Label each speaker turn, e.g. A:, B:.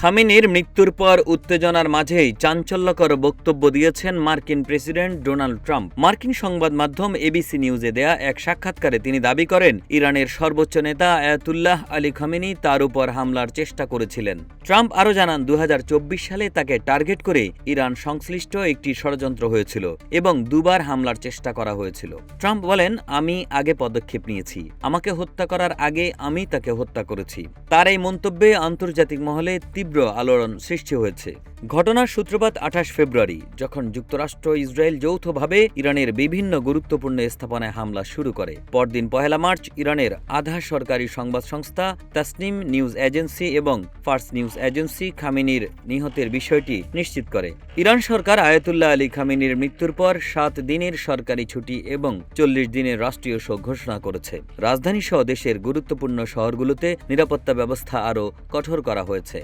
A: খামেনির মৃত্যুর পর উত্তেজনার মাঝেই চাঞ্চল্যকর বক্তব্য দিয়েছেন মার্কিন প্রেসিডেন্ট ডোনাল্ড ট্রাম্প। মার্কিন সংবাদ মাধ্যম এবিসি নিউজে দেয়া এক সাক্ষাৎকারে তিনি দাবি করেন, ইরানের সর্বোচ্চ নেতা আয়াতুল্লাহ আলী খামেনি তার উপর হামলার চেষ্টা করেছিলেন। ট্রাম্প আরও জানান, ২০২৪ সালে তাকে টার্গেট করে ইরান সংশ্লিষ্ট একটি ষড়যন্ত্র হয়েছিল এবং দুবার হামলার চেষ্টা করা হয়েছিল। ট্রাম্প বলেন, আমি আগে পদক্ষেপ নিয়েছি, আমাকে হত্যা করার আগে আমি তাকে হত্যা করেছি। তার এই মন্তব্যে আন্তর্জাতিক মহলে তীব্র আলোড়ন সৃষ্টি হয়েছে। ঘটনার সূত্রপাত ২৮ ফেব্রুয়ারি, যখন যুক্তরাষ্ট্র ইসরায়েল যৌথভাবে ইরানের বিভিন্ন গুরুত্বপূর্ণ স্থাপনায় হামলা শুরু করে। পরদিন ১ মার্চ ইরানের আধা সরকারি সংবাদ সংস্থা তাসনিম নিউজ এজেন্সি এবং ফার্স নিউজ এজেন্সি খামেনির নিহতের বিষয়টি নিশ্চিত করে। ইরান সরকার আয়াতুল্লাহ আলী খামেনির মৃত্যুর পর ৭ দিনের সরকারি ছুটি এবং ৪০ দিনের রাষ্ট্রীয় শোক ঘোষণা করেছে। রাজধানীসহ দেশের গুরুত্বপূর্ণ শহরগুলোতে নিরাপত্তা ব্যবস্থা আরও কঠোর করা হয়েছে।